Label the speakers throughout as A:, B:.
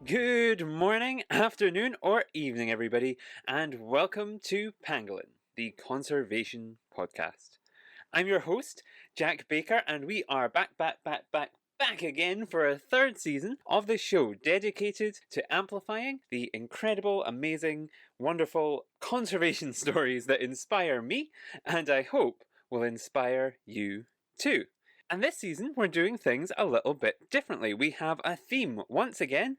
A: Good morning, afternoon, or evening, everybody, and welcome to Pangolin, the Conservation Podcast. I'm your host, Jack Baker, and we are back again for a third season of the show dedicated to amplifying the incredible, amazing, wonderful conservation stories that inspire me, and I hope will inspire you too. And this season, we're doing things a little bit differently. We have a theme once again,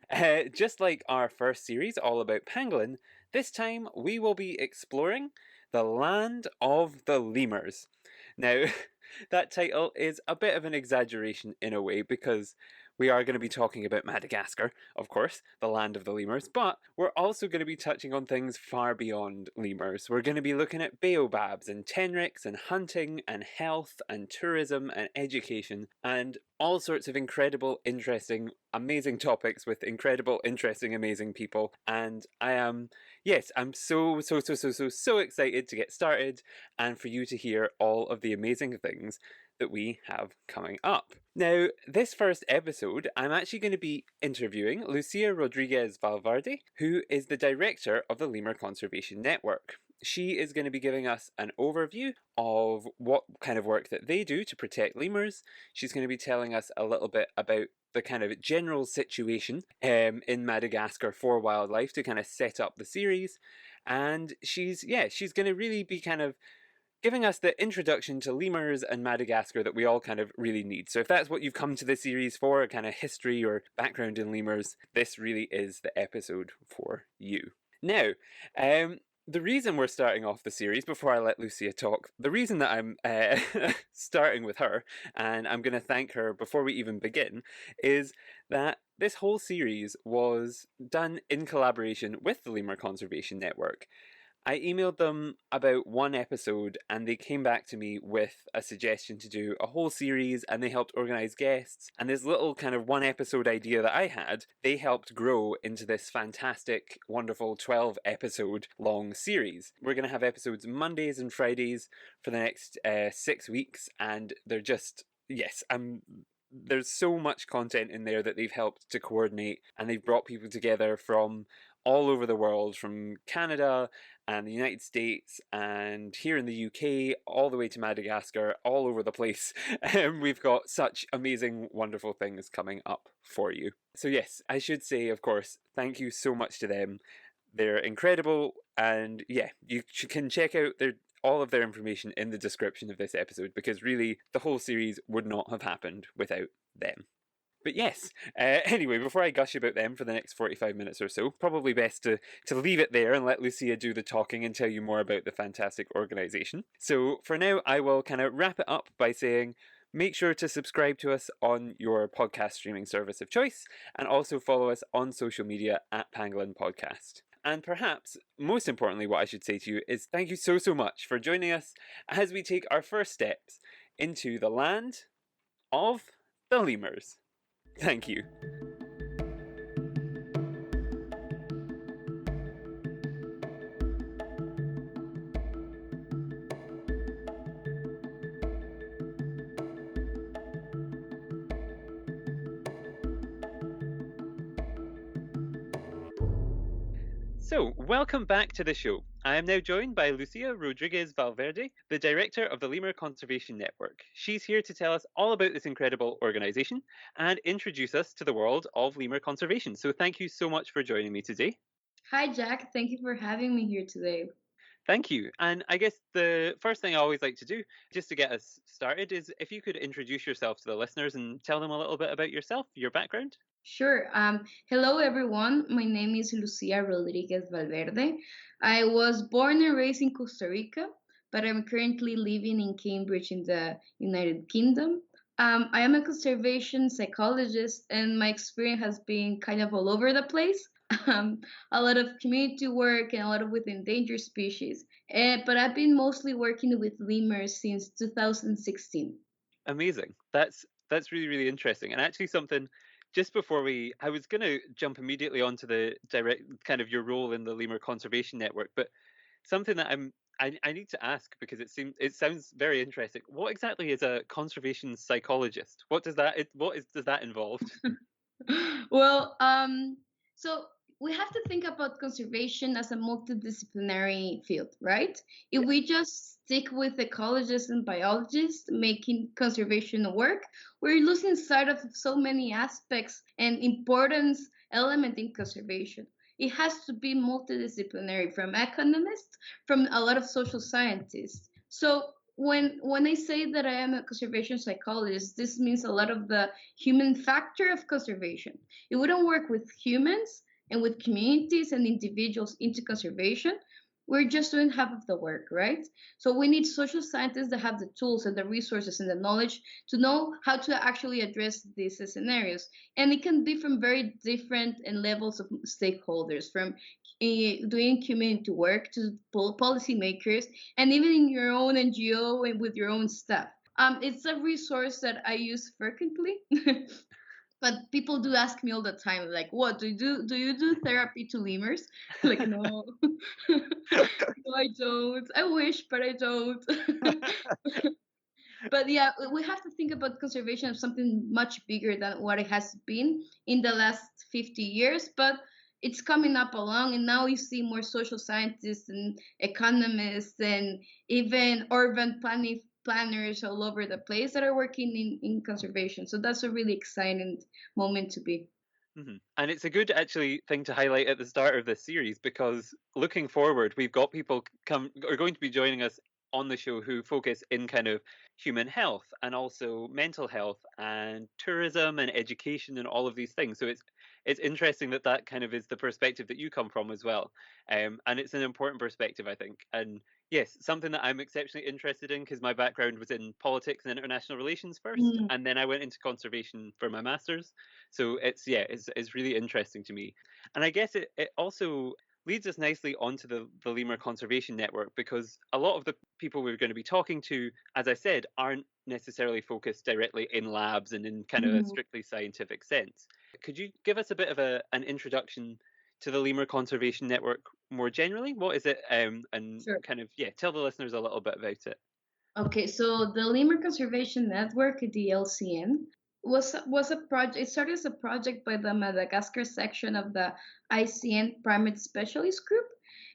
A: just like our first series, all about pangolin. This time, we will be exploring the land of the lemurs. Now, that title is a bit of an exaggeration in a way because we are going to be talking about Madagascar, of course, the land of the lemurs, but we're also going to be touching on things far beyond lemurs. We're going to be looking at baobabs and tenrecs and hunting and health and tourism and education and all sorts of incredible, interesting, amazing topics with incredible, interesting, amazing people. And I'm so excited to get started and for you to hear all of the amazing things that we have coming up. Now, this first episode, I'm actually going to be interviewing Lucía Rodríguez Valverde, who is the director of the Lemur Conservation Network. She is going to be giving us an overview of what kind of work that they do to protect lemurs. She's going to be telling us a little bit about the kind of general situation in Madagascar for wildlife to kind of set up the series. And she's going to really be kind of giving us the introduction to lemurs and Madagascar that we all kind of really need. So if that's what you've come to this series for, a kind of history or background in lemurs, this really is the episode for you. Now, the reason we're starting off the series, before I let Lucia talk, the reason that I'm starting with her, and I'm going to thank her before we even begin, is that this whole series was done in collaboration with the Lemur Conservation Network. I emailed them about one episode and they came back to me with a suggestion to do a whole series, and they helped organise guests. And this little kind of one episode idea that I had, they helped grow into this fantastic, wonderful 12 episode long series. We're going to have episodes Mondays and Fridays for the next 6 weeks, and they're just, there's so much content in there that they've helped to coordinate, and they've brought people together from all over the world, from Canada and the United States and here in the UK, all the way to Madagascar, all over the place. We've got such amazing, wonderful things coming up for you. So yes, I should say, of course, thank you so much to them. They're incredible, and yeah, you can check out all of their information in the description of this episode, because really the whole series would not have happened without them. But yes, anyway, before I gush about them for the next 45 minutes or so, probably best to leave it there and let Lucia do the talking and tell you more about the fantastic organisation. So for now, I will kind of wrap it up by saying, make sure to subscribe to us on your podcast streaming service of choice, and also follow us on social media at Pangolin Podcast. And perhaps, most importantly, what I should say to you is thank you so much for joining us as we take our first steps into the land of the lemurs. Thank you. So, welcome back to the show. I am now joined by Lucía Rodríguez Valverde, the director of the Lemur Conservation Network. She's here to tell us all about this incredible organisation and introduce us to the world of lemur conservation. So, thank you so much for joining me today.
B: Hi, Jack. Thank you for having me here today.
A: Thank you. And I guess the first thing I always like to do, just to get us started, is if you could introduce yourself to the listeners and tell them a little bit about yourself, your background.
B: Sure. Hello, everyone. My name is Lucía Rodríguez Valverde. I was born and raised in Costa Rica, but I'm currently living in Cambridge in the United Kingdom. I am a conservation psychologist, and my experience has been kind of all over the place. A lot of community work and a lot of with endangered species. But I've been mostly working with lemurs since 2016.
A: Amazing. That's really interesting. And actually something just before I was going to jump immediately onto the direct kind of your role in the Lemur Conservation Network, but something that I need to ask because it sounds very interesting. What exactly is a conservation psychologist? Does that involve?
B: Well, So we have to think about conservation as a multidisciplinary field, right? If we just stick with ecologists and biologists making conservation work, we're losing sight of so many aspects and important element in conservation. It has to be multidisciplinary from economists, from a lot of social scientists. So when I say that I am a conservation psychologist, this means a lot of the human factor of conservation. It wouldn't work with humans and with communities and individuals into conservation. We're just doing half of the work, right? So we need social scientists that have the tools and the resources and the knowledge to know how to actually address these scenarios. And it can be from very different and levels of stakeholders, from doing community work to policymakers, and even in your own NGO and with your own staff. It's a resource that I use frequently. But people do ask me all the time, like, what do you do? Do you do therapy to lemurs? Like, no, no, I don't. I wish, but I don't. But yeah, we have to think about conservation of something much bigger than what it has been in the last 50 years. But it's coming up along, and now you see more social scientists and economists and even urban planning planners all over the place that are working in conservation. So that's a really exciting moment to be.
A: And it's a good actually thing to highlight at the start of this series because looking forward, we've got people come are going to be joining us on the show who focus in kind of human health and also mental health and tourism and education and all of these things. So it's interesting that that kind of is the perspective that you come from as well, and it's an important perspective, I think. And yes, something that I'm exceptionally interested in because my background was in politics and international relations first,
B: Mm,
A: and then I went into conservation for my master's. So it's really interesting to me. And I guess it also leads us nicely onto the Lemur Conservation Network because a lot of the people we're going to be talking to, as I said, aren't necessarily focused directly in labs and in kind of a
B: mhm.
A: strictly scientific sense. Could you give us a bit of an introduction to the Lemur Conservation Network more generally? What is it? And
B: Sure.
A: kind of, yeah, tell the listeners a little bit about it.
B: Okay, so the Lemur Conservation Network, the LCN, was a project. It started as a project by the Madagascar section of the ICN Primate Specialist Group,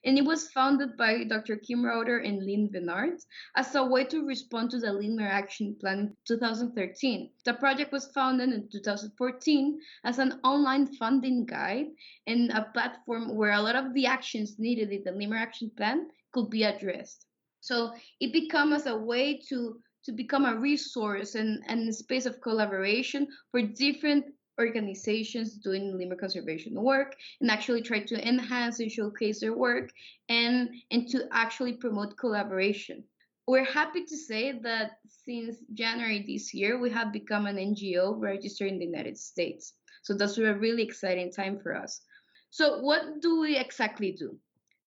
B: and it was founded by Dr. Kim Roeder and Lynn Venard as a way to respond to the Lemur Action Plan in 2013. The project was founded in 2014 as an online funding guide and a platform where a lot of the actions needed in the Lemur Action Plan could be addressed. So it becomes a way to become a resource and a space of collaboration for different organizations doing lemur conservation work and actually try to enhance and showcase their work and to actually promote collaboration. We're happy to say that since January this year, we have become an NGO registered in the United States. So that's a really exciting time for us. So, what do we exactly do?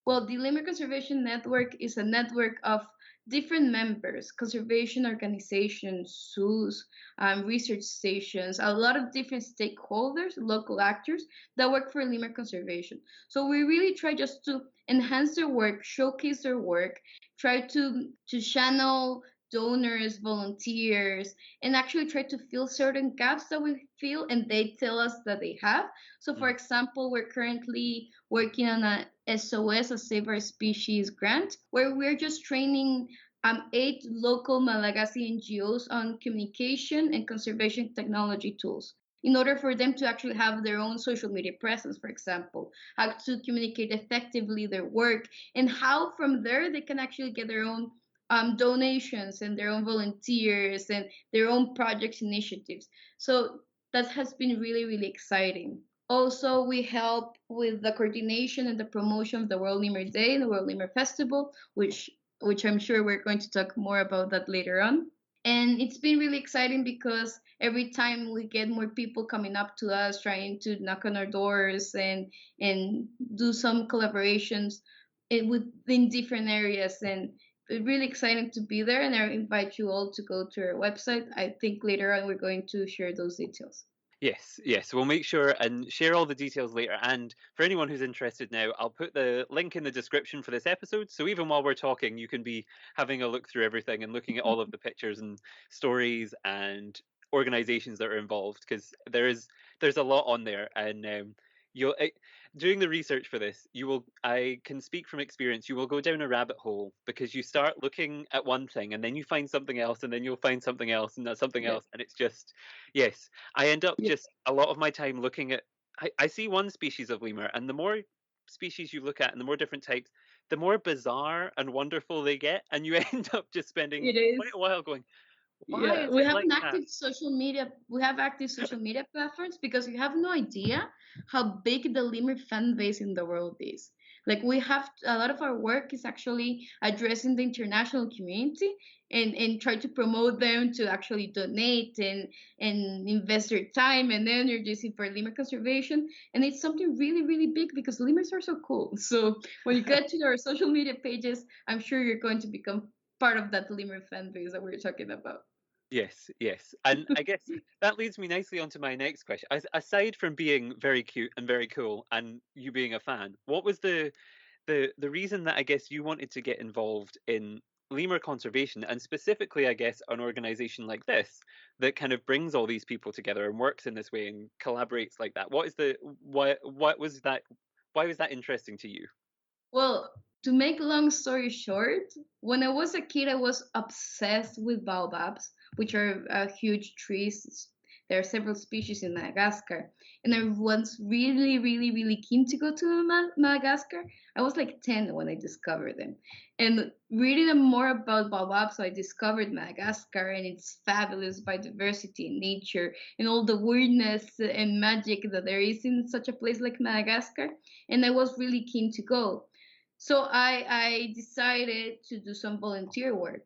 B: Well, the Lemur Conservation Network is a network of different members, conservation organizations, zoos, research stations, a lot of different stakeholders, local actors that work for lemur conservation. So we really try just to enhance their work, showcase their work, try to channel donors, volunteers, and actually try to fill certain gaps that we feel and they tell us that they have. So, for
A: Mhm.
B: example, we're currently working on a SOS, a Save Our Species grant, where we're just training 8 local Malagasy NGOs on communication and conservation technology tools in order for them to actually have their own social media presence, for example, how to communicate effectively their work, and how from there they can actually get their own donations and their own volunteers and their own projects initiatives. So that has been really, really exciting. Also, we help with the coordination and the promotion of the World Lemur Day and the World Lemur Festival, which I'm sure we're going to talk more about that later on. And it's been really exciting because every time we get more people coming up to us trying to knock on our doors and do some collaborations within different areas, and it's really exciting to be there. And I invite you all to go to our website. I think later on we're going to share those details.
A: Yes, yes. We'll make sure and share all the details later. And for anyone who's interested now, I'll put the link in the description for this episode. So even while we're talking, you can be having a look through everything and looking at all of the pictures and stories and organizations that are involved because there's a lot on there. And you'll doing the research for this, you will, I can speak from experience, you will go down a rabbit hole because you start looking at one thing and then you find something else and then you'll find something else and that's something
B: Yes.
A: else, and it's just, yes, I end up
B: Yeah,
A: just a lot of my time looking at, I see one species of lemur, and the more species you look at and the more different types, the more bizarre and wonderful they get, and you end up just spending
B: it
A: quite
B: is.
A: a while going, why
B: Yeah,
A: is
B: we
A: it
B: have
A: like
B: an
A: that?
B: active social media. We have active social media platforms because you have no idea how big the lemur fan base in the world is. Like we have a lot of our work is actually addressing the international community and try to promote them to actually donate and invest their time and energies in for lemur conservation. And it's something really really big because lemurs are so cool. So when you get to our social media pages, I'm sure you're going to become part of that lemur fan base that we're talking about.
A: Yes, yes. And I guess that leads me nicely onto my next question. Aside from being very cute and very cool and you being a fan, what was the reason that I guess you wanted to get involved in lemur conservation, and specifically I guess an organization like this that kind of brings all these people together and works in this way and collaborates like that? What is the what was that, why was that interesting to you?
B: Well, to make long story short, when I was a kid, I was obsessed with baobabs, which are huge trees. There are several species in Madagascar, and I was really, really, really keen to go to Madagascar. I was like 10 when I discovered them, and reading more about baobabs, so I discovered Madagascar and its fabulous biodiversity and nature, and all the weirdness and magic that there is in such a place like Madagascar. And I was really keen to go. So I decided to do some volunteer work.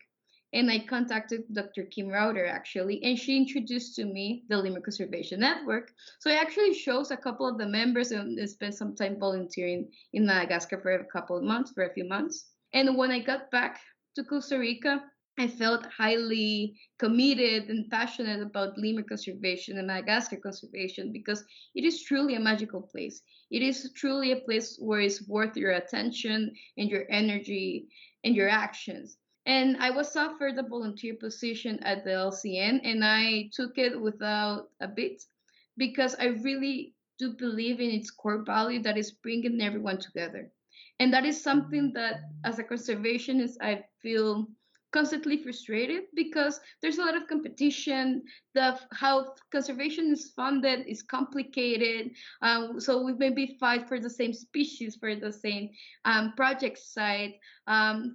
B: And I contacted Dr. Kim Rauter actually, and she introduced to me the Lemur Conservation Network. So I actually chose a couple of the members and spent some time volunteering in Madagascar for a couple of months, for a few months. And when I got back to Costa Rica, I felt highly committed and passionate about lemur conservation and Madagascar conservation because it is truly a magical place. It is truly a place where it's worth your attention and your energy and your actions. And I was offered a volunteer position at the LCN, and I took it without a bit because I really do believe in its core value that is bringing everyone together. And that is something that, as a conservationist, I feel constantly frustrated because there's a lot of competition. The how conservation is funded is complicated. So we maybe fight for the same species, for the same project site,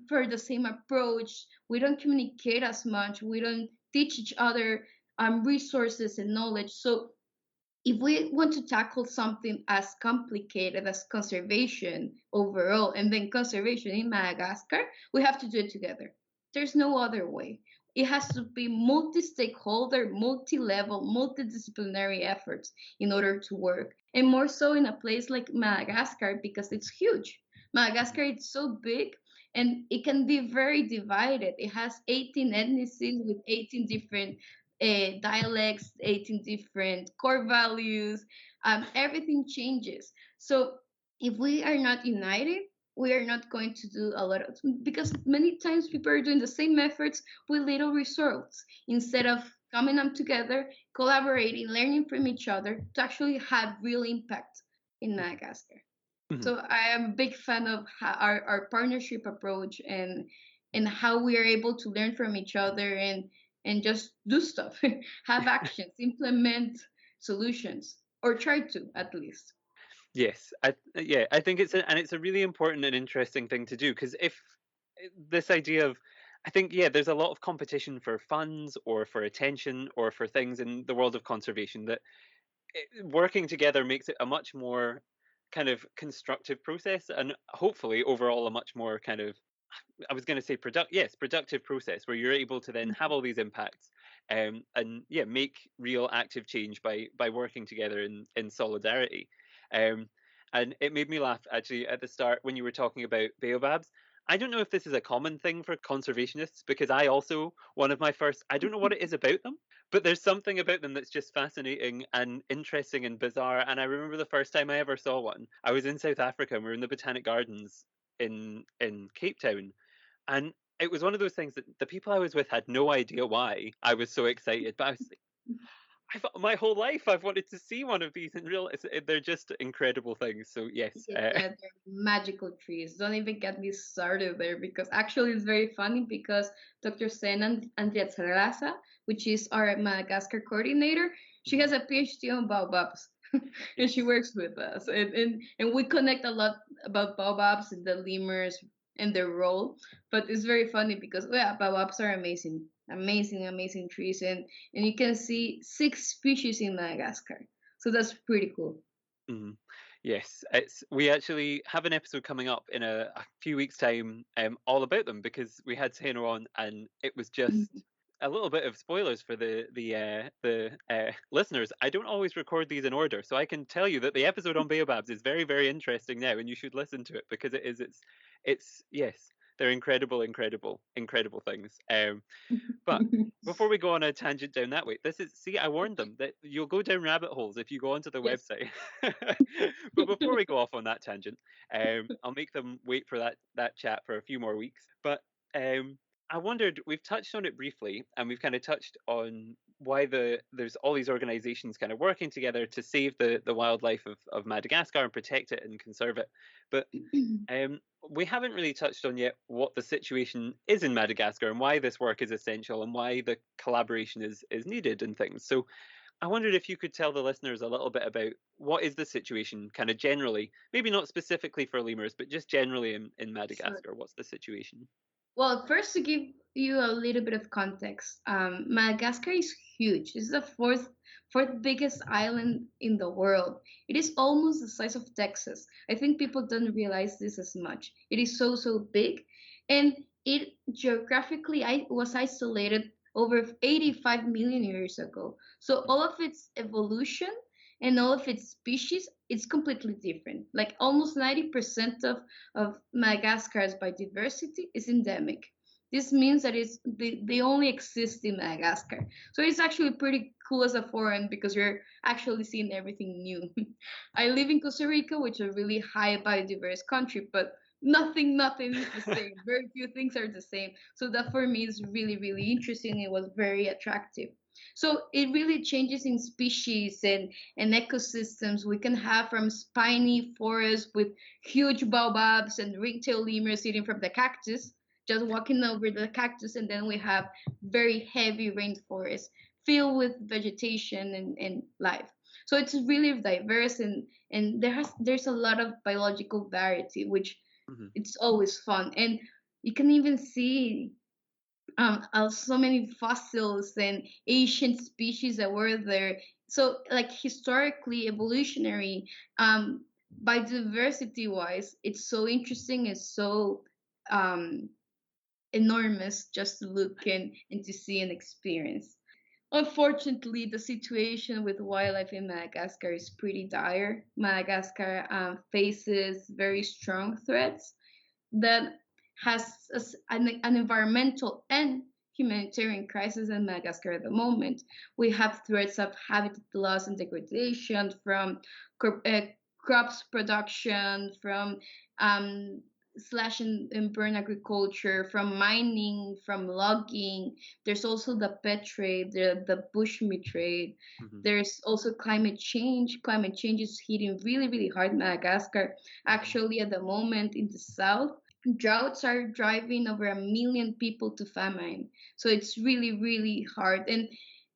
B: for the same approach. We don't communicate as much. We don't teach each other resources and knowledge. So if we want to tackle something as complicated as conservation overall and then conservation in Madagascar, we have to do it together. There's no other way. It has to be multi stakeholder, multi level, multidisciplinary efforts in order to work. And more so in a place like Madagascar because it's huge. Madagascar is so big and it can be very divided. It has 18 ethnicities with 18 different dialects, 18 different core values. Everything changes. So if we are not united, we are not going to do a lot of, because many times people are doing the same efforts with little results instead of coming up together, collaborating, learning from each other to actually have real impact in Madagascar.
A: Mhm.
B: So I am a big fan of our partnership approach and how we are able to learn from each other and just do stuff, have actions, implement solutions, or try to at least.
A: Yes, yeah, I think and it's a really important and interesting thing to do, because if this idea of, I think, yeah, there's a lot of competition for funds or for attention or for things in the world of conservation that working together makes it a much more kind of constructive process, and hopefully overall a much more kind of, I was going to say productive process where you're able to then have all these impacts, and yeah, make real active change by working together in solidarity. Um, and it made me laugh actually at the start when you were talking about baobabs. I don't know if this is a common thing for conservationists, because I also, one of my first, I don't know what it is about them, but there's something about them that's just fascinating and interesting and bizarre. And I remember the first time I ever saw one, I was in South Africa and we were in the Botanic Gardens in Cape Town, and it was one of those things that the people I was with had no idea why I was so excited. But I was like, my whole life I've wanted to see one of these in real. They're just incredible things. So yes,
B: Yeah, they're magical trees. Don't even get me started there because actually it's very funny because Dr. Sen Andrea Terraza, which is our Madagascar coordinator, she
A: mhm,
B: has a PhD on baobabs and she
A: yes.
B: works with us. And we connect a lot about baobabs and the lemurs and their role. But it's very funny because, yeah, baobabs are amazing, amazing, amazing trees. And you can see 6 species in Madagascar. So that's pretty cool.
A: Mhm. Yes, it's we actually have an episode coming up in a few weeks' time, all about them because we had Seno on, and it was just a little bit of spoilers for the listeners. I don't always record these in order, so I can tell you that the episode on baobabs is very very interesting now, and you should listen to it because it is it's yes, they're incredible, incredible, incredible things. But before we go on a tangent down that way, this is see, I warned them that you'll go down rabbit holes if you go onto the
B: Yes.
A: website. But before we go off on that tangent, I'll make them wait for that chat for a few more weeks. But I wondered, we've touched on it briefly, and we've kind of touched on why there's all these organizations kind of working together to save the wildlife of Madagascar and protect it and conserve it. But we haven't really touched on yet what the situation is in Madagascar and why this work is essential and why the collaboration is needed and things. So I wondered if you could tell the listeners a little bit about what is the situation kind of generally, maybe not specifically for lemurs, but just generally in
B: Sure.
A: Madagascar. What's the situation?
B: Well, first to give you a little bit of context, Madagascar is huge. It's the fourth biggest island in the world. It is almost the size of Texas. I think people don't realize this as much. It is so big, and it geographically was isolated over 85 million years ago. So all of its evolution and all of its species, it's completely different. Like almost 90% of Madagascar's biodiversity is endemic. This means that they only exist in Madagascar. So it's actually pretty cool as a foreign because you're actually seeing everything new. I live in Costa Rica, which is a really high biodiverse country, but nothing is the same. Very few things are the same. So that for me is really interesting. It was very attractive. So it really changes in species and ecosystems. We can have from spiny forests with huge baobabs and ringtail lemurs eating from the cactus, just walking over the cactus, and then we have very heavy rainforests filled with vegetation and life. So it's really diverse and there's a lot of biological variety, which
A: Hmm.
B: it's always fun. And you can even see so many fossils and ancient species that were there. So, like historically, evolutionary, biodiversity wise, it's so interesting. It's so um, enormous just to look and to see and experience. Unfortunately, the situation with wildlife in Madagascar is pretty dire. Madagascar faces very strong threats that has an environmental and humanitarian crisis in Madagascar at the moment. We have threats of habitat loss and degradation from crops production, from slash and burn agriculture, from mining, from logging. There's also the pet trade, the bushmeat trade.
A: Hmm.
B: There's also climate change. Climate change is hitting really hard Madagascar.
A: Hmm.
B: Actually, at the moment in the south, droughts are driving over 1 million people to famine. So it's really hard.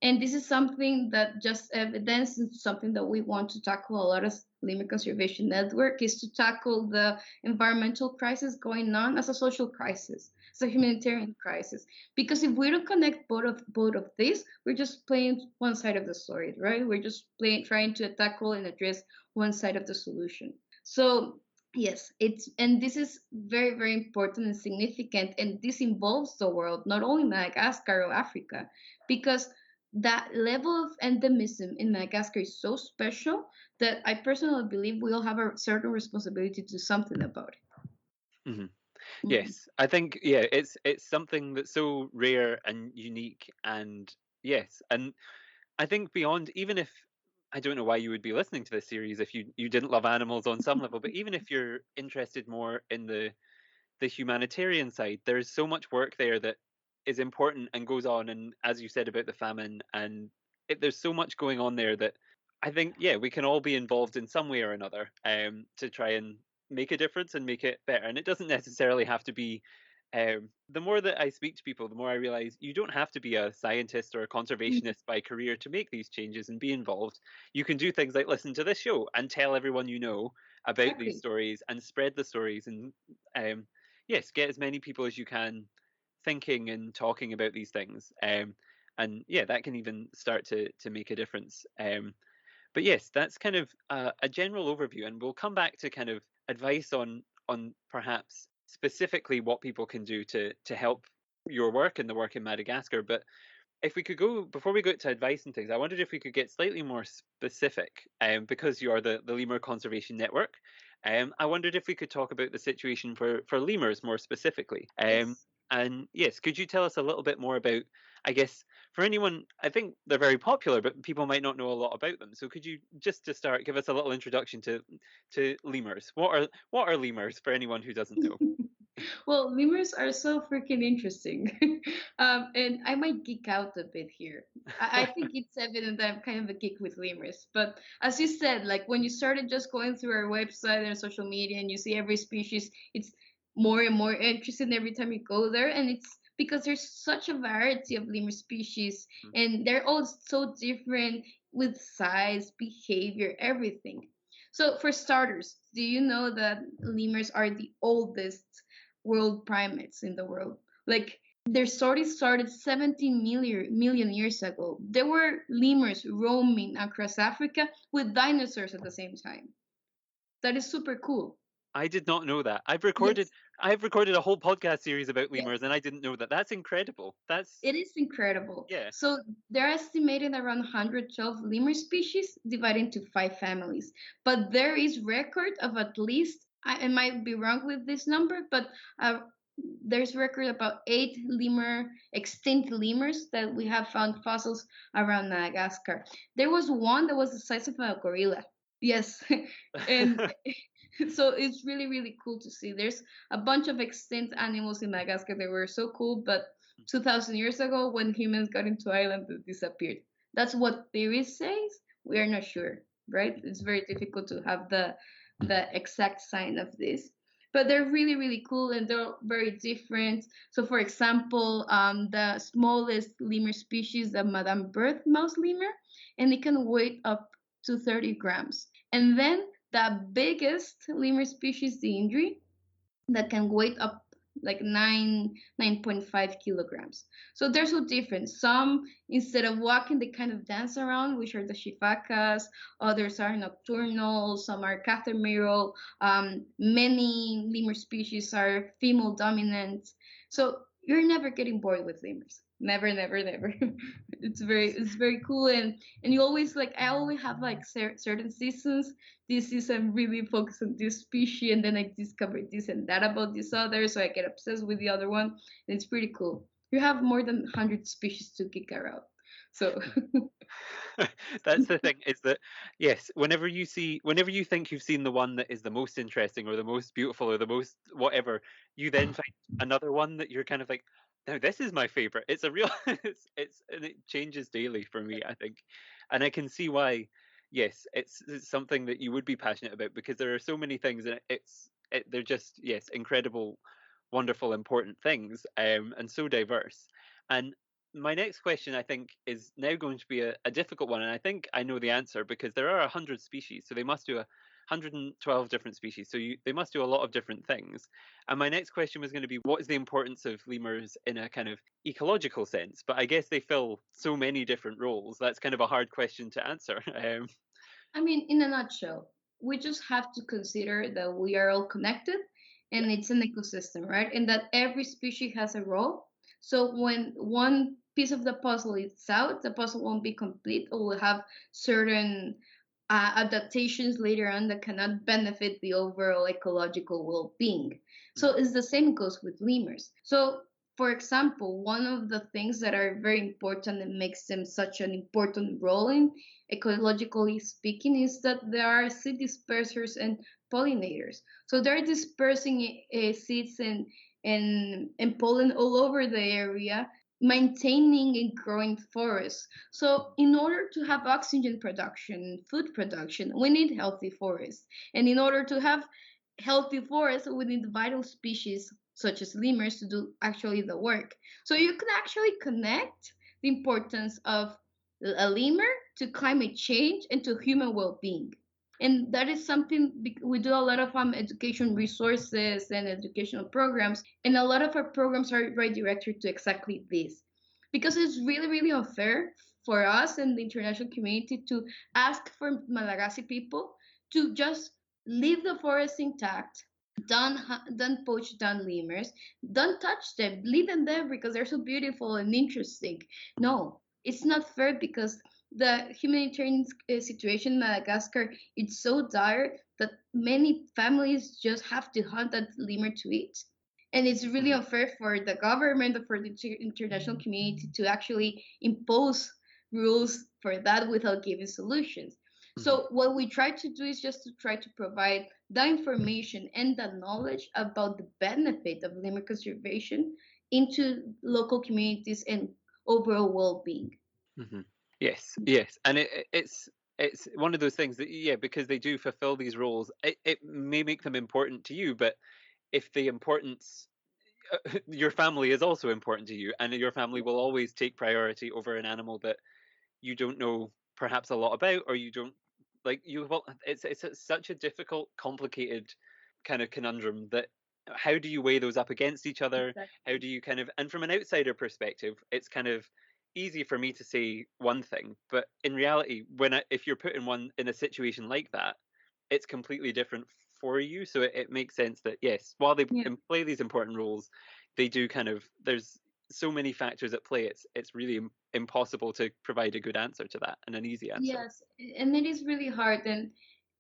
B: And this is something that just evidence and something that we want to tackle a lot as Lemur Conservation Network is to tackle the environmental crisis going on as a social crisis, as a humanitarian crisis. Because if we don't connect both of these, we're just playing one side of the story, right? We're just playing trying to tackle and address one side of the solution. So yes, it's and this is very important and significant, and this involves the world, not only Madagascar or Africa, because that level of endemism in Madagascar is so special that I personally believe we all have a certain responsibility to do something about
A: Hmm.
B: it. Mhm.
A: Yes, I think it's something that's so rare and unique, and yes, and I think beyond even if I don't know why you would be listening to this series if you didn't love animals on some level, but even if you're interested more in the humanitarian side, there's so much work there that is important and goes on, and as you said about the famine and there's so much going on there that I think, yeah, we can all be involved in some way or another to try and make a difference and make it better. And it doesn't necessarily have to be. The more that I speak to people, the more I realize you don't have to be a scientist or a
B: Mm,
A: conservationist by career to make these changes and be involved. You can do things like listen to this show and tell everyone you know about these
B: exactly.
A: stories and spread the stories and yes, get as many people as you can thinking and talking about these things. And yeah, that can even start to make a difference. But yes, that's kind of a general overview, and we'll come back to kind of advice on perhaps specifically what people can do to help your work and the work in Madagascar. But if we could go before we go to advice and things, I wondered if we could get slightly more specific, because you are the Lemur Conservation Network. I wondered if we could talk about the situation for lemurs more specifically.
B: Yes.
A: And yes, could you tell us a little bit more about? I guess for anyone, I think they're very popular, but people might not know a lot about them. So could you just to start give us a little introduction to lemurs? What are lemurs for anyone who doesn't know?
B: Well, lemurs are so freaking interesting. And I might geek out a bit here. I think it's evident that I'm kind of a geek with lemurs. But as you said, like when you started just going through our website and social media and you see every species, it's more and more interesting every time you go there. And it's because there's such a variety of lemur species and they're all so different with size, behavior, everything. So, for starters, do you know that lemurs are the oldest world primates in the world? Like, their story started 17 million years ago. There were lemurs roaming across Africa with dinosaurs at the same time. That is super cool.
A: I did not know that. I've recorded
B: Yes,
A: I've recorded a whole podcast series about lemurs,
B: yes.
A: and I didn't know that. That's incredible. That's
B: It is incredible.
A: yeah.
B: So they're estimated around 112 lemur species divided into five families. But there is record of at least, I might be wrong with this number, but uh, there's record about eight extinct lemurs that we have found fossils around Madagascar. There was one that was the size of a gorilla. Yes, and so it's really really cool to see. There's a bunch of extinct animals in Madagascar that were so cool, but 2,000 years ago, when humans got into Ireland, they disappeared. That's what theory says. We are not sure, right? It's very difficult to have the exact sign of this. But they're really, really cool and they're very different. So, for example, the smallest lemur species, the Madame Bird mouse lemur, and it can weigh up to 30 grams. And then the biggest lemur species, the Indri, that can weigh up like 9.5 kilograms. So they're so different. Some, instead of walking, they kind of dance around, which are the shifakas. Others are nocturnal. Some are catamero. Many lemur species are female dominant. So you're never getting bored with lemurs. Never, never, never. It's very cool, and you always like I always have like certain seasons. This season really focus on this species, and then I discover this and that about this other, so I get obsessed with the other one, and it's pretty cool. You have more than 100 species to kick around, so
A: That's the thing is that yes, whenever you think you've seen the one that is the most interesting or the most beautiful or the most whatever, you then find another one that you're kind of like, now this is my favorite. It's a real it's and it changes daily for me, I think. And I can see why, yes, it's something that you would be passionate about because there are so many things and they're just yes, incredible, wonderful, important things, and so diverse. And my next question, I think, is now going to be a difficult one, and I think I know the answer because there are 100 species, so they must do 112 different species. So they must do a lot of different things. And my next question was going to be, what is the importance of lemurs in a kind of ecological sense? But I guess they fill so many different roles. That's kind of a hard question to answer.
B: I mean, in a nutshell, we just have to consider that we are all connected
A: Yeah.
B: and it's an ecosystem, right? And that every species has a role. So when one piece of the puzzle is out, the puzzle won't be complete or will have certain adaptations later on that cannot benefit the overall ecological well-being. So
A: Mhm.
B: it's the same goes with lemurs. So for example, one of the things that are very important and makes them such an important role in ecologically speaking is that there are seed dispersers and pollinators. So they're dispersing seeds and pollen all over the area. maintaining and growing forests. So, in order to have oxygen production, food production, we need healthy forests. And in order to have healthy forests, we need vital species such as lemurs to do actually the work. So, you can actually connect the importance of a lemur to climate change and to human well being. And that is something we do a lot of education resources and educational programs, and a lot of our programs are right directed to exactly this, because it's really really unfair for us and the international community to ask for Malagasy people to just leave the forest intact. Don't poach down lemurs. Don't touch them. Leave them there because they're so beautiful and interesting. No, it's not fair because the humanitarian situation in Madagascar is so dire that many families just have to hunt that lemur to eat. And it's really
A: Mhm.
B: unfair for the government or for the international community to actually impose rules for that without giving solutions.
A: Mhm.
B: So what we try to do is just to try to provide the information and the knowledge about the benefit of lemur conservation into local communities and overall well-being.
A: Mhm. Yes, yes, and it's one of those things that, yeah, because they do fulfill these roles, it may make them important to you, but if the importance your family is also important to you, and your family will always take priority over an animal that you don't know perhaps a lot about, or you don't like you will it's such a difficult, complicated kind of conundrum that how do you weigh those up against each other? How
B: Exactly.
A: do you kind of, and from an outsider perspective, it's kind of easy for me to say one thing, but in reality, if you're put in one in a situation like that, it's completely different for you. So it makes sense that yes, while they
B: Yeah.
A: play these important roles, they do kind of there's so many factors at play. It's really impossible to provide a good answer to that and an easy answer.
B: Yes, and it is really hard,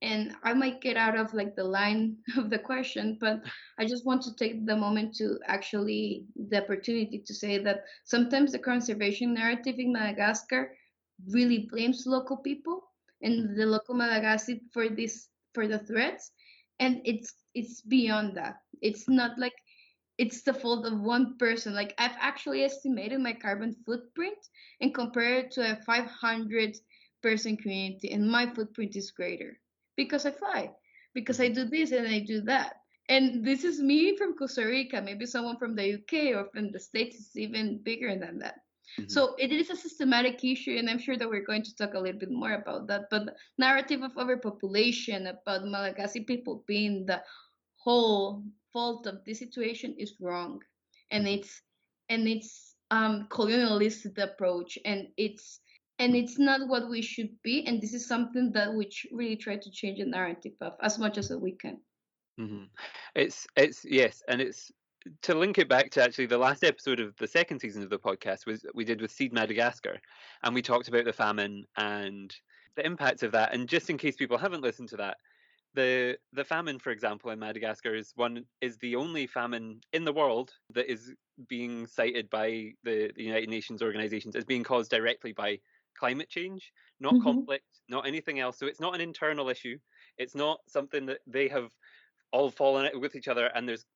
B: and I might get out of like the line of the question, but I just want to take the moment to actually the opportunity to say that sometimes the conservation narrative in Madagascar really blames local people and
A: Mhm.
B: the local Malagasy for this for the threats, and it's beyond that. It's not like it's the fault of one person. Like I've actually estimated my carbon footprint and compared it to a 500-person community, and my footprint is greater because I fly, because I
A: Mhm.
B: do this and I do that. And this is me from Costa Rica. Maybe someone from the UK or from the States is even bigger than that.
A: Mhm.
B: So it is a systematic issue, and I'm sure that we're going to talk a little bit more about that. But the narrative of overpopulation, about Malagasy people being the whole fault of this situation is wrong, and
A: Mhm.
B: it's colonialist approach, and it's not what we should be, and this is something that we really try to change the narrative of as much as we can.
A: Mhm. It's yes, and it's to link it back to actually the last episode of the second season of the podcast was we did with Seed Madagascar, and we talked about the famine and the impacts of that. And just in case people haven't listened to that, the famine, for example, in Madagascar is the only famine in the world that is being cited by the United Nations organizations as being caused directly by climate change, not
B: Hmm.
A: conflict, not anything else. So it's not an internal issue. It's not something that they have all fallen out with each other and there's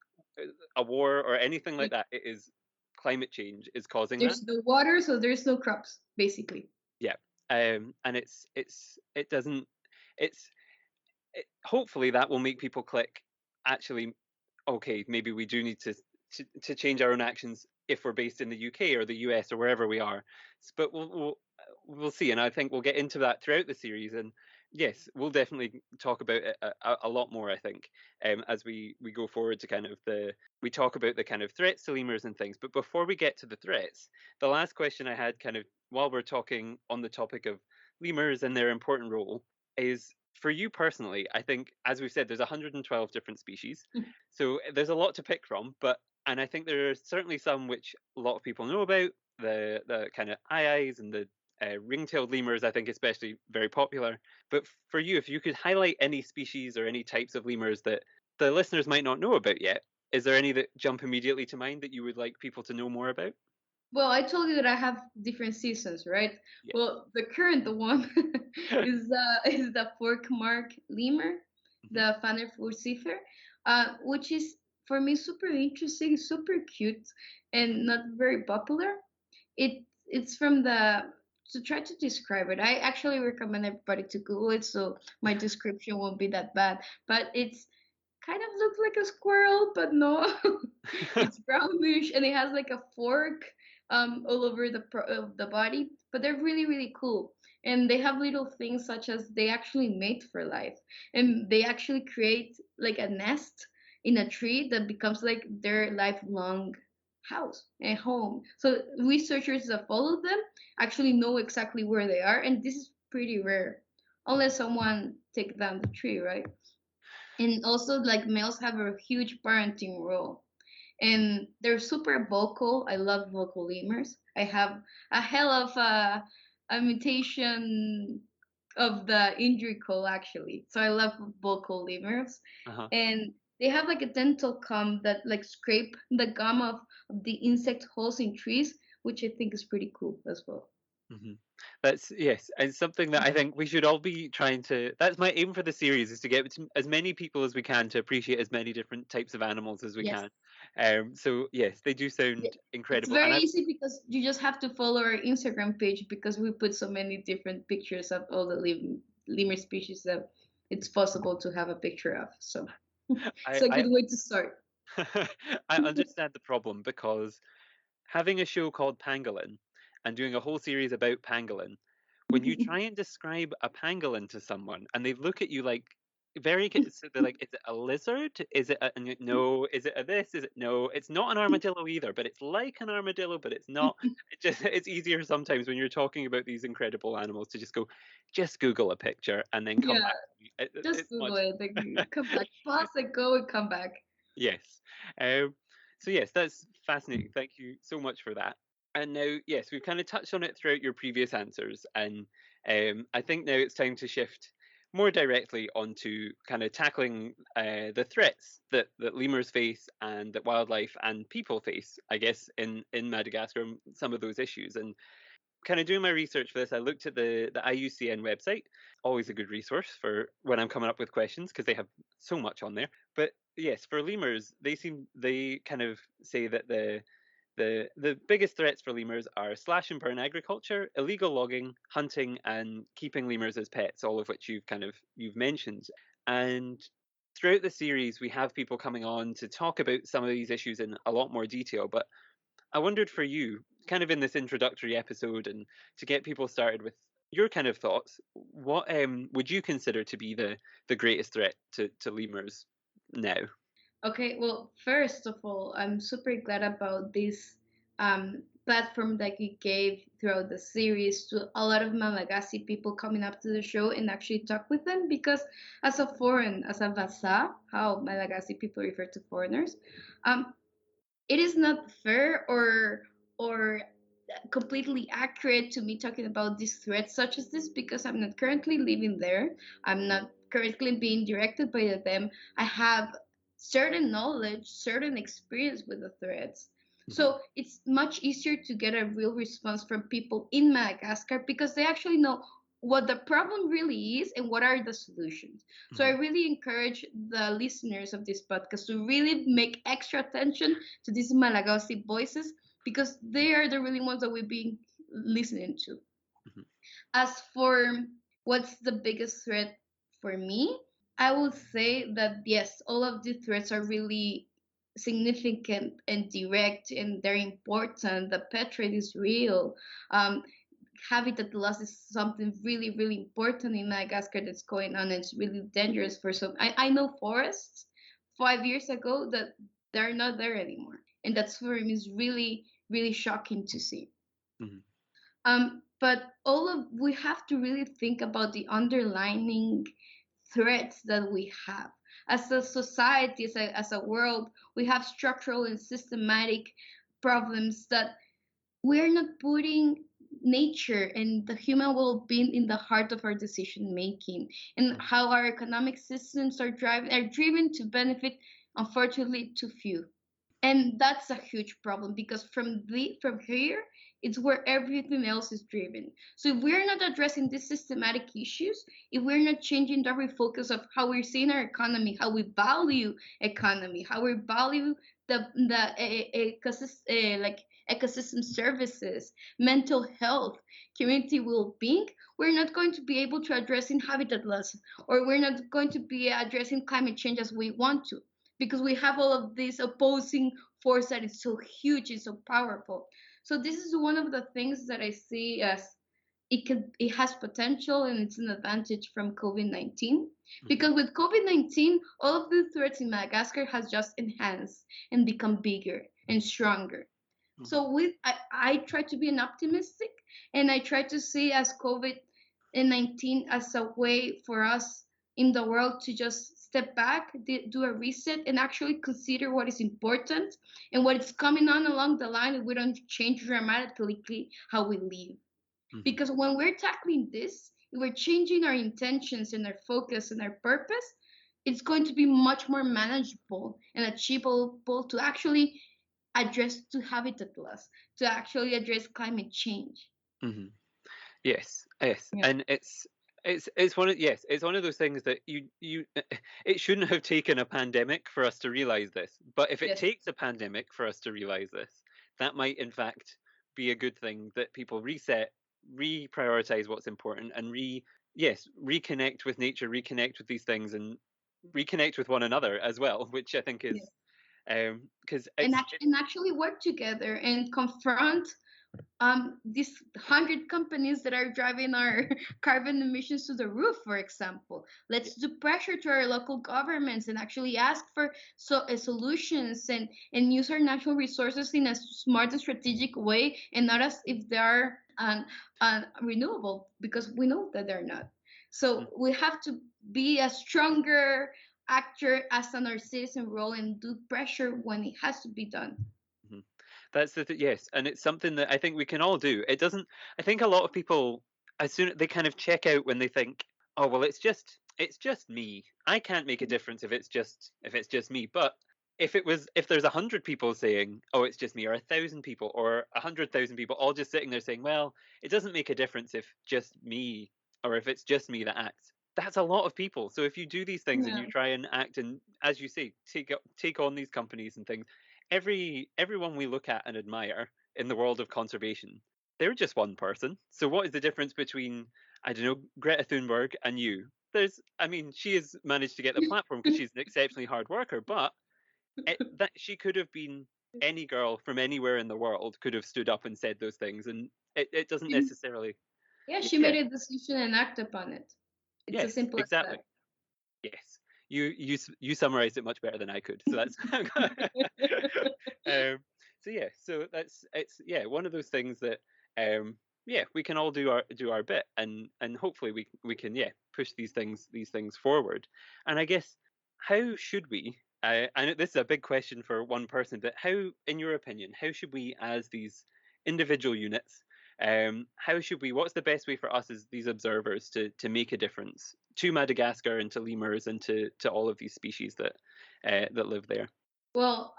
A: a war or anything like that. It is climate change is causing that.
B: There's no water, so there's no crops, basically.
A: Yeah. And it doesn't it's hopefully that will make people click. Actually, okay, maybe we do need to change our own actions if we're based in the UK or the US or wherever we are. But we'll see, and I think we'll get into that throughout the series. And yes, we'll definitely talk about it a lot more. I think as we go forward to kind of we talk about the kind of threats to lemurs and things. But before we get to the threats, the last question I had kind of while we're talking on the topic of lemurs and their important role is for you personally, I think, as we've said, there's 112 different species. So there's a lot to pick from, and I think there are certainly some which a lot of people know about. The kind of eyes and the ring-tailed lemurs, I think, especially very popular. But for you, if you could highlight any species or any types of lemurs that the listeners might not know about yet, is there any that jump immediately to mind that you would like people to know more about?
B: Well, I told you that I have different seasons, right?
A: Yeah.
B: Well, the current one is the fork mark lemur,
A: Mhm.
B: the Fanner furcifer, which is for me super interesting, super cute, and not very popular. It's from the to try to describe it. I actually recommend everybody to Google it, so my description won't be that bad. But it's kind of looks like a squirrel, but no, it's brownish and it has like a fork all over the body. But they're really really cool, and they have little things such as they actually mate for life, and they actually create like a nest in a tree that becomes like their lifelong house and home. So researchers that follow them actually know exactly where they are, and this is pretty rare, unless someone take down the tree, right? And also like males have a huge parenting role, and they're super vocal. I love vocal lemurs. I have a hell of a mutation of the injury call actually, so I love vocal lemurs.
A: Uh-huh.
B: And they have like a dental comb that like scrape the gum of the insect holes in trees, which I think is pretty cool as well.
A: Mhm. That's yes, and something that I think we should all be trying to. That's my aim for the series is to get as many people as we can to appreciate as many different types of animals as we
B: Yes.
A: can. So yes, they do
B: Yeah,
A: sound
B: it's
A: incredible, and
B: very
A: I
B: easy because you just have to follow our Instagram page because we put so many different pictures of all the lemur species that it's possible to have a picture of. So it's
A: I
B: a
A: I,
B: good way to start.
A: I understand the problem because having a show called Pangolin and doing a whole series about pangolin, when you try and describe a pangolin to someone and they look at you like so they're like, is it a lizard? Is it no? Is it a this? Is it no? It's not an armadillo either, but it's like an armadillo, but it's not. It's easier sometimes when you're talking about these incredible animals to just go, just Google a picture and then come
B: Yeah,
A: back to me.
B: just
A: It's
B: Google
A: much
B: it. Like, come back, pause it, go and come back.
A: yes. So yes, that's fascinating. Thank you so much for that. And now, yes, we've kind of touched on it throughout your previous answers, and I think now it's time to shift more directly onto kind of tackling the threats that lemurs face and that wildlife and people face. I guess in Madagascar, some of those issues. And kind of doing my research for this, I looked at the IUCN website. Always a good resource for when I'm coming up with questions because they have so much on there. But yes, for lemurs, they kind of say that the biggest threats for lemurs are slash and burn agriculture, illegal logging, hunting, and keeping lemurs as pets, all of which you've mentioned. And throughout the series, we have people coming on to talk about some of these issues in a lot more detail. But I wondered for you, kind of in this introductory episode, and to get people started with your kind of thoughts, what would you consider to be the greatest threat to lemurs now?
B: Okay, well, first of all, I'm super glad about this platform that you gave throughout the series to a lot of Malagasy people coming up to the show and actually talk with them because as a Vasa, how Malagasy people refer to foreigners, um, it is not fair or completely accurate to me talking about these threats such as this because I'm not currently living there. I'm not currently being directed by them. I have certain knowledge, certain experience with the threats.
A: Hmm.
B: So it's much easier to get a real response from people in Madagascar because they actually know what the problem really is and what are the solutions. So I
A: Hmm.
B: really encourage the listeners of this podcast to really make extra attention to these Malagasy voices because they are the really ones that we've been listening to.
A: Hmm.
B: As for what's the biggest threat for me, I would say that yes, all of the threats are really significant and direct and they're important. The pet trade is real. Um, Habitat loss is something really, really important in Madagascar that's going on. It's really dangerous for some. I know forests 5 years ago that they're not there anymore. And that's for me is really, really shocking to see.
A: Hmm.
B: But all of we have to really think about the underlining threats that we have as a society, as a world. We have structural and systematic problems that we're not putting nature and the human well-being in the heart of our decision making, and how our economic systems are driven to benefit, unfortunately, too few. And that's a huge problem because from here it's where everything else is driven. So if we're not addressing these systematic issues, if we're not changing the refocus of how we're seeing our economy, how we value economy, how we value the ecosystem, like ecosystem services, mental health, community well-being, we're not going to be able to address in habitat loss, or we're not going to be addressing climate change as we want to, because we have all of this opposing force that is so huge and so powerful. So this is one of the things that I see as it has potential and it's an advantage from COVID-19,
A: Hmm.
B: because with COVID-19 all of the threats in Madagascar has just enhanced and become bigger and stronger.
A: Hmm.
B: So I try to be an optimistic, and I try to see as COVID-19 as a way for us in the world to just step back, do a reset, and actually consider what is important and what is coming on along the line, and we don't change dramatically how we live.
A: Hmm.
B: Because when we're tackling this, if we're changing our intentions and our focus and our purpose, it's going to be much more manageable and achievable to actually address to habitat loss, to actually address climate change.
A: Hmm. Yes, yes,
B: Yeah.
A: and it's one of yes, it's one of those things that it shouldn't have taken a pandemic for us to realize this, but if it
B: Yes.
A: takes a pandemic for us to realize this, that might in fact be a good thing that people reset, reprioritize what's important, and reconnect with nature, reconnect with these things, and reconnect with one another as well, which I think is
B: Yes.
A: because
B: And actually work together and confront these 100 companies that are driving our carbon emissions to the roof, for example.
A: yeah.
B: Let's do pressure to our local governments and actually ask for solutions, and use our natural resources in a smart and strategic way, and not as if they are renewable, because we know that they're not. So we have to be a stronger actor as an our citizen role and do pressure when it has to be done.
A: Mhm. That's yes, and it's something that I think we can all do. It doesn't. I think a lot of people, as soon they kind of check out when they think, "Oh well, it's just me. I can't make a difference if it's just me." But if there's 100 people saying, "Oh, it's just me," or 1,000 people, or 100,000 people all just sitting there saying, "Well, it doesn't make a difference if just me, or if it's just me that acts." That's a lot of people. So if you do these things and
B: Yeah.
A: you try and act and, as you say, take on these companies and things, everyone we look at and admire in the world of conservation, they're just one person. So what is the difference between, I don't know, Greta Thunberg and you? I mean, she has managed to get the platform because she's an exceptionally hard worker, but that she could have been any girl from anywhere in the world could have stood up and said those things, and it doesn't necessarily.
B: Yeah, she
A: Yeah.
B: made a decision and act upon it. It's as
A: Yes,
B: simple as
A: exactly. Yes, you summarized it much better than I could. So that's um, so yeah. So it's yeah one of those things that yeah we can all do our bit, and hopefully we can yeah push these things forward. And I guess how should we? I know this is a big question for one person, but how, in your opinion, how should we as these individual units, how should we? What's the best way for us as these observers to make a difference to Madagascar and to lemurs and to all of these species that live there?
B: well.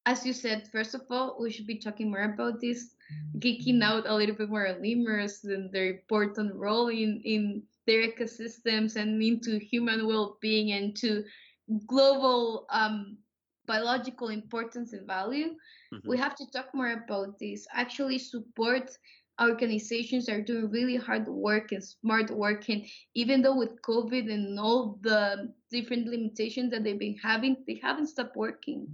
B: As you said, first of all, we should be talking more about this, geeking out a little bit more on lemurs and their important role in their ecosystems and into human well-being and to global biological importance and value.
A: Hmm.
B: We have to talk more about this. Actually, support organizations that are doing really hard work and smart work. And even though with COVID and all the different limitations that they've been having, they haven't stopped working.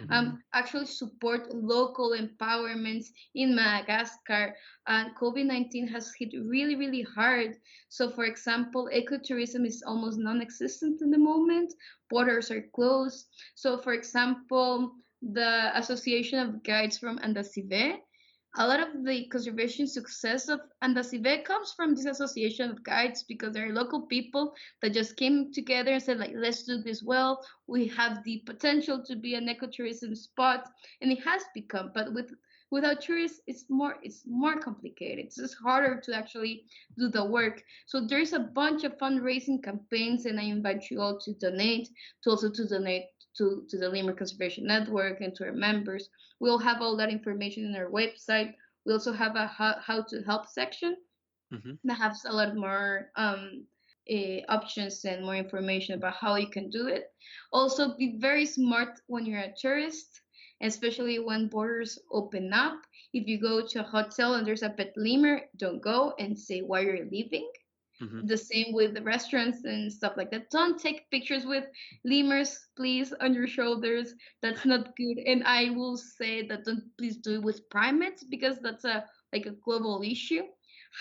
A: Hmm.
B: Actually, support local empowerments in Madagascar. COVID-19 has hit really, really hard. So, for example, ecotourism is almost non existent in the moment, borders are closed. So, for example, the Association of Guides from Andasive, a lot of the conservation success of Andasive comes from this association of guides, because there are local people that just came together and said, like, let's do this well. We have the potential to be an ecotourism spot, and it has become. But without tourists, it's more complicated. It's just harder to actually do the work. So there's a bunch of fundraising campaigns, and I invite you all to donate, to donate to the Lemur Conservation Network and to our members. We'll have all that information in our website. We also have a how to help section
A: Hmm.
B: that has a lot more options and more information about how you can do it. Also, be very smart when you're a tourist especially when borders open up. If you go to a hotel and there's a pet lemur, don't go and say why you're leaving.
A: Hmm.
B: The same with the restaurants and stuff like that. Don't take pictures with lemurs, please, on your shoulders. That's not good. And I will say that don't please do it with primates because that's a like a global issue.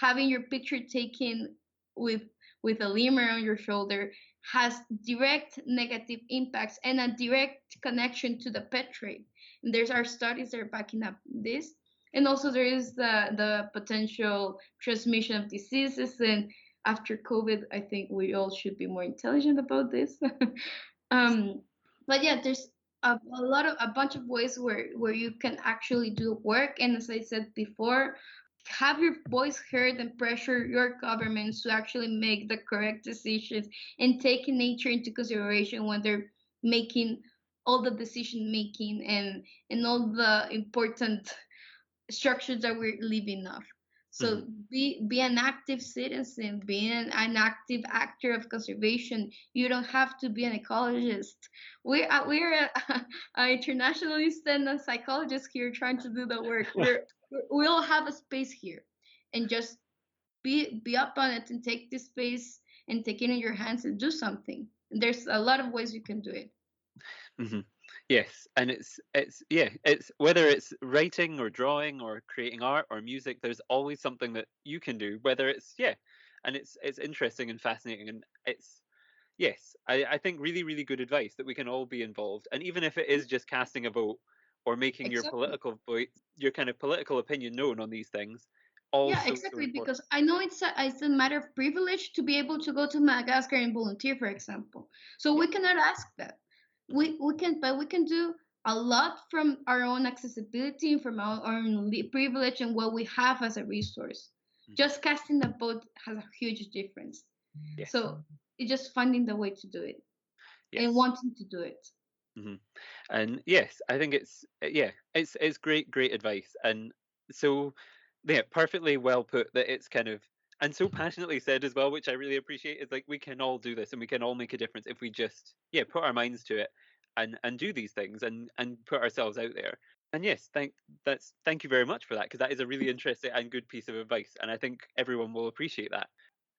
B: Having your picture taken with with a lemur on your shoulder has direct negative impacts and a direct connection to the pet trade. And there's our studies that are backing up this. And also there is the potential transmission of diseases, and after COVID, I think we all should be more intelligent about this. um, but yeah, there's a bunch of ways where you can actually do work, and as I said before, have your voice heard and pressure your governments to actually make the correct decisions and take nature into consideration when they're making all the decision making and all the important structures that we're living off.
A: Hmm.
B: So be an active citizen, be an active actor of conservation. You don't have to be an ecologist. We're a internationalist and a psychologist here trying to do the work. We all have a space here, and just be up on it and take this space and take it in your hands and do something. And there's a lot of ways you can do it.
A: Hmm. Yes, and it's yeah, it's whether it's writing or drawing or creating art or music, there's always something that you can do. Whether it's yeah, and it's interesting and fascinating, and it's yes, I think really really good advice that we can all be involved, and even if it is just casting a vote or making your
B: Exactly.
A: political voice, your kind of political opinion known on these things,
B: Yeah,
A: also so
B: exactly.
A: important.
B: Because I know it's a matter of privilege to be able to go to Madagascar and volunteer, for example. So
A: Yeah.
B: we cannot ask that.
A: Hmm.
B: We can, but we can do a lot from our own accessibility, from our own privilege, and what we have as a resource.
A: Hmm.
B: Just casting the vote has a huge difference.
A: Yes.
B: So it's just finding the way to do it and
A: Yes.
B: wanting to do it.
A: Hmm. And yes, I think it's yeah, it's great advice, and so yeah, perfectly well put that it's kind of and so passionately said as well, which I really appreciate. Is like we can all do this, and we can all make a difference if we just yeah put our minds to it and do these things and put ourselves out there. And yes, thank you very much for that because that is a really interesting and good piece of advice, and I think everyone will appreciate that.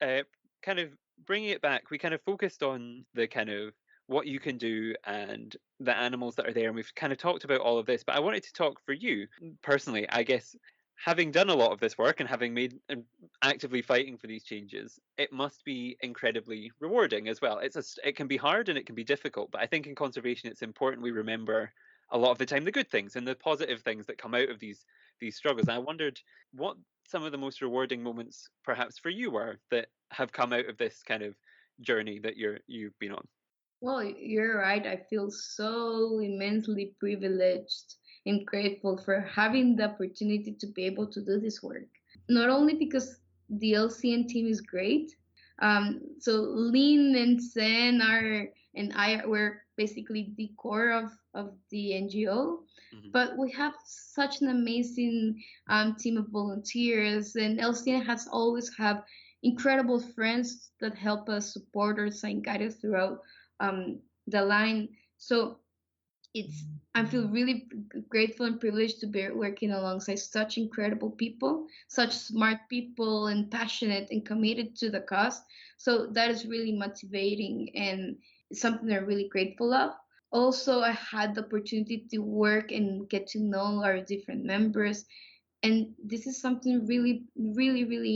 A: uh, Kind of bringing it back, we kind of focused on the kind of what you can do and the animals that are there, and we've kind of talked about all of this. But I wanted to talk for you personally. I guess having done a lot of this work and having made and actively fighting for these changes, it must be incredibly rewarding as well. It can be hard and it can be difficult, but I think in conservation it's important we remember a lot of the time the good things and the positive things that come out of these struggles. And I wondered what some of the most rewarding moments perhaps for you were that have come out of this kind of journey that you've been on.
B: Well, you're right. I feel so immensely privileged and grateful for having the opportunity to be able to do this work. Not only because the LCN team is great, so Lynn and Sen are and I were basically the core of the NGO,
A: Hmm.
B: but we have such an amazing team of volunteers, and LCN has always have incredible friends that help us support us and guide us throughout the line. So it's I feel really grateful and privileged to be working alongside such incredible people, such smart people, and passionate and committed to the cause. So that is really motivating and something I'm really grateful of. Also, I had the opportunity to work and get to know our different members, and this is something really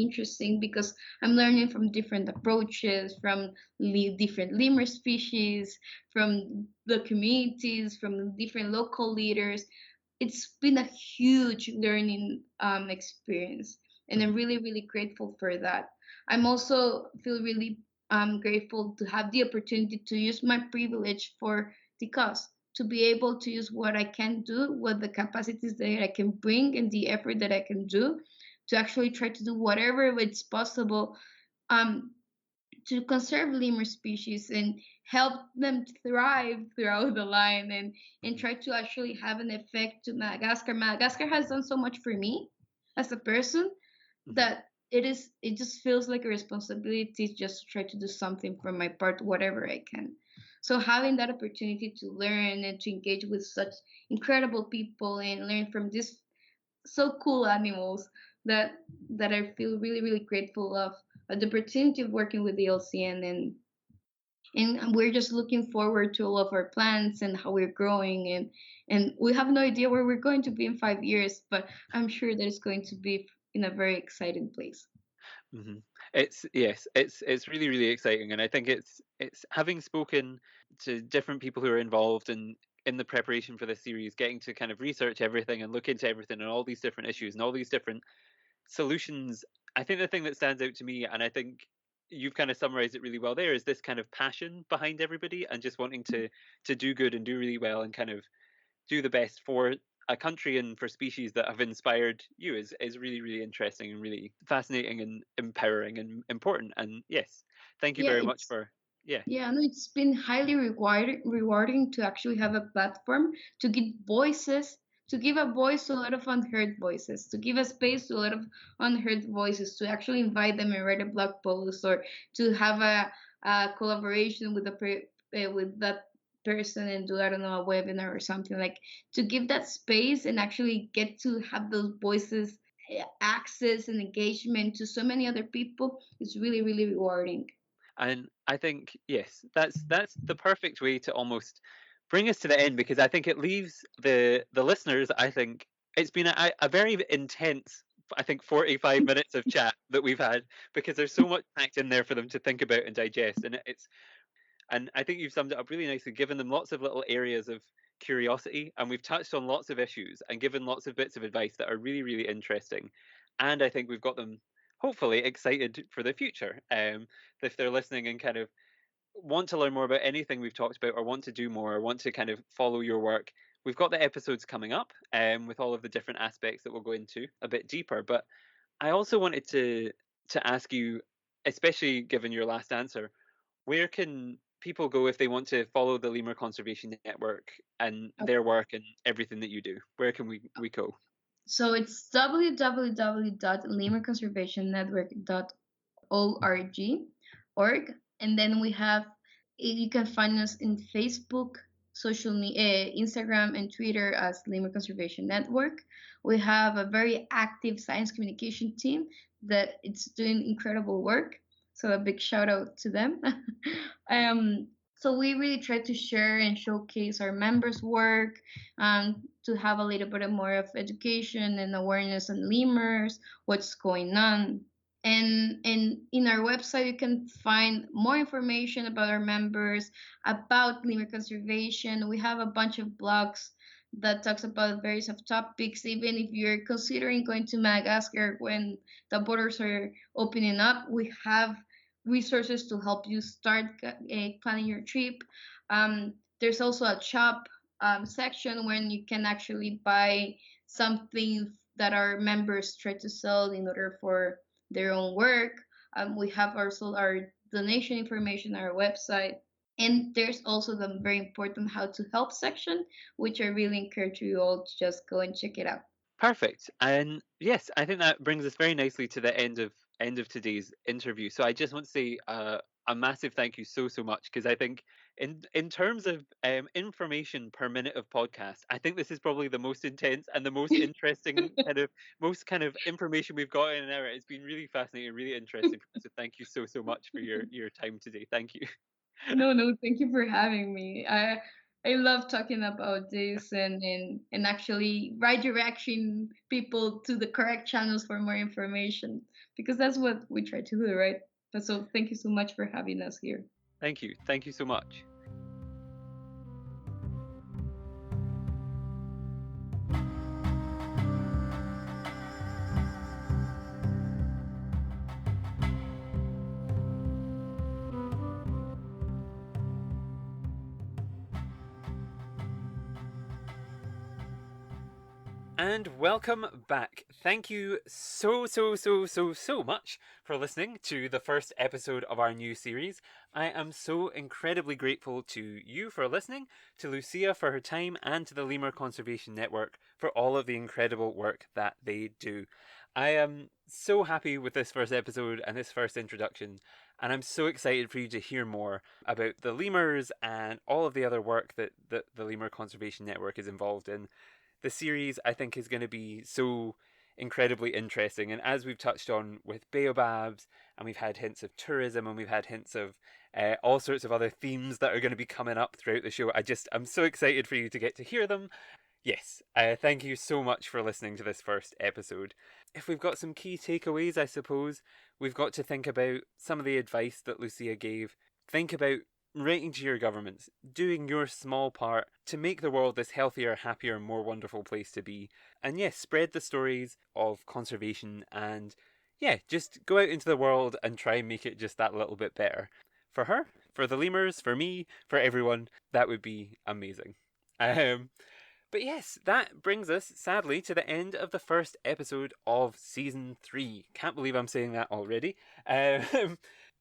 B: interesting because I'm learning from different approaches from different lemur species, from the communities, from different local leaders. It's been a huge learning experience, and I'm
A: Hmm.
B: really grateful for that. I'm also feel really grateful to have the opportunity to use my privilege for the cause, to be able to use what I can do, what the capacities that I can bring, and the effort that I can do to actually try to do whatever it's possible um, to conserve lemur species and help them thrive throughout the line, and
A: Hmm.
B: try to actually have an effect to Madagascar. Madagascar has done so much for me as a person
A: Hmm.
B: that it just feels like a responsibility just to try to do something for my part, whatever I can. So having that opportunity to learn and to engage with such incredible people and learn from these so cool animals that I feel really really grateful of the opportunity of working with the LCN, and we're just looking forward to all of our plans and how we're growing, and we have no idea where we're going to be in 5 years, but I'm sure that it's going to be in a very exciting place.
A: Hmm. It's yes, it's really really exciting, and I think it's having spoken to different people who are involved in the preparation for this series, getting to kind of research everything and look into everything and all these different issues and all these different solutions. I think the thing that stands out to me, and I think you've kind of summarized it really well there, is this kind of passion behind everybody and just wanting to do good and do really well and kind of do the best for a country and for species that have inspired you is really really interesting and really fascinating and empowering and important. And yes, thank you
B: Yeah,
A: very much
B: it's
A: for yeah.
B: Yeah, no, it's been highly rewarding to actually have a platform to give voices, to give a voice to a lot of unheard voices, to give a space to a lot of unheard voices, to actually invite them and write a blog post, or to have a collaboration with with that person and do, I don't know, a webinar or something, like to give that space and actually get to have those voices access and engagement to so many other people is really really rewarding.
A: And I think yes, that's the perfect way to almost bring us to the end, because I think it leaves the listeners. I think it's been a very intense, I think 45 minutes of chat that we've had, because there's so much packed in there for them to think about and digest, and it's and I think you've summed it up really nicely, given them lots of little areas of curiosity, and we've touched on lots of issues and given lots of bits of advice that are really, really interesting. And I think we've got them hopefully excited for the future. If they're listening and kind of want to learn more about anything we've talked about, or want to do more, or want to kind of follow your work, we've got the episodes coming up with all of the different aspects that we'll go into a bit deeper. But I also wanted to ask you, especially given your last answer, where can people go if they want to follow the Lemur Conservation Network and their work and everything that you do? Where can we go?
B: So it's www.lemurconservationnetwork.org, and then we have, you can find us in Facebook, social media, Instagram and Twitter as Lemur Conservation Network. We have a very active science communication team that it's doing incredible work. So a big shout out to them. um, so we really try to share and showcase our members' work, to have a little bit more of education and awareness on lemurs, what's going on. And in our website, you can find more information about our members, about lemur conservation. We have a bunch of blogs that talks about various of topics. Even if you're considering going to Madagascar when the borders are opening up, we have resources to help you start planning your trip. There's also a shop section where you can actually buy something that our members try to sell in order for their own work. We have also our donation information on our website. And there's also the very important how to help section, which I really encourage you all to just go and check it out.
A: Perfect. And yes, I think that brings us very nicely to the end of today's interview. So I just want to say a massive thank you so much, because I think in terms of information per minute of podcast, I think this is probably the most intense and the most interesting kind of most kind of information we've got in an hour. It's been really fascinating, really interesting. So thank you so much for your time today. Thank you.
B: No, no, thank you for having me. I love talking about this, and actually redirecting people to the correct channels for more information, because that's what we try to do, right? So thank you so much for having us here.
A: Thank you. Thank you so much. And welcome back. Thank you so much for listening to the first episode of our new series. I am so incredibly grateful to you for listening, to Lucia for her time, and to the Lemur Conservation Network for all of the incredible work that they do. I am so happy with this first episode and this first introduction, and I'm so excited for you to hear more about the lemurs and all of the other work that the Lemur Conservation Network is involved in. The series, I think, is going to be so incredibly interesting, and as we've touched on with baobabs, and we've had hints of tourism, and we've had hints of all sorts of other themes that are going to be coming up throughout the show. I'm so excited for you to get to hear them. Yes, thank you so much for listening to this first episode. If we've got some key takeaways, I suppose, we've got to think about some of the advice that Lucia gave. Think about writing to your governments, doing your small part to make the world this healthier, happier, more wonderful place to be. And yes, spread the stories of conservation and yeah, just go out into the world and try and make it just that little bit better. For her, for the lemurs, for me, for everyone, that would be amazing. Um, but yes, that brings us, sadly, to the end of the first episode of season 3. Can't believe I'm saying that already.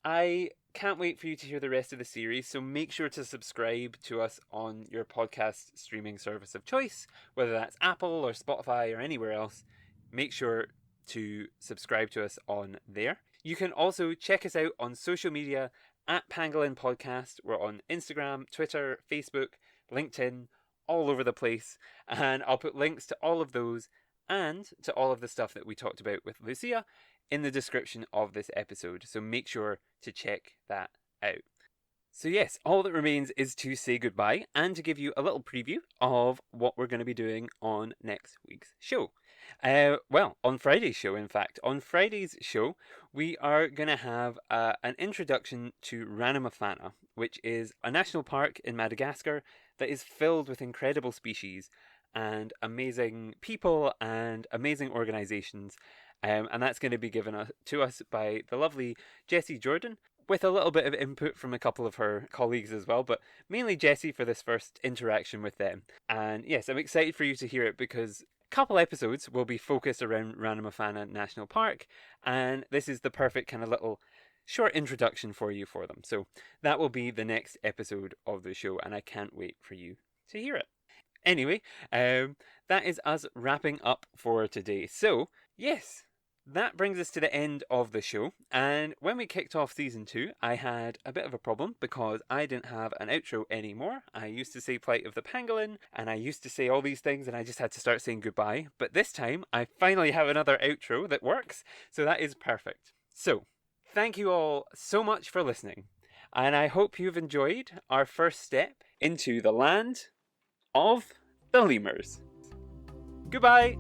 A: I can't wait for you to hear the rest of the series, so make sure to subscribe to us on your podcast streaming service of choice, whether that's Apple or Spotify or anywhere else. Make sure to subscribe to us on there. You can also check us out on social media at Pangolin Podcast. We're on Instagram, Twitter, Facebook, LinkedIn, all over the place, and I'll put links to all of those and to all of the stuff that we talked about with Lucia in the description of this episode, so make sure to check that out. So yes, all that remains is to say goodbye and to give you a little preview of what we're going to be doing on next week's show. Well, on Friday's show, in fact. On Friday's show, we are going to have an introduction to Ranamafana, which is a national park in Madagascar that is filled with incredible species and amazing people and amazing organisations. And that's going to be given to us by the lovely Jessie Jordan, with a little bit of input from a couple of her colleagues as well, but mainly Jessie for this first interaction with them. And yes, I'm excited for you to hear it because a couple episodes will be focused around Ranamafana National Park, and this is the perfect kind of little short introduction for you for them. So that will be the next episode of the show, and I can't wait for you to hear it. Anyway, that is us wrapping up for today. So, yes, that brings us to the end of the show, and when we kicked off season 2, I had a bit of a problem because I didn't have an outro anymore. I used to say Plight of the Pangolin, and I used to say all these things, and I just had to start saying goodbye, but this time I finally have another outro that works, so that is perfect. So, thank you all so much for listening, and I hope you've enjoyed our first step into the land of the lemurs. Goodbye!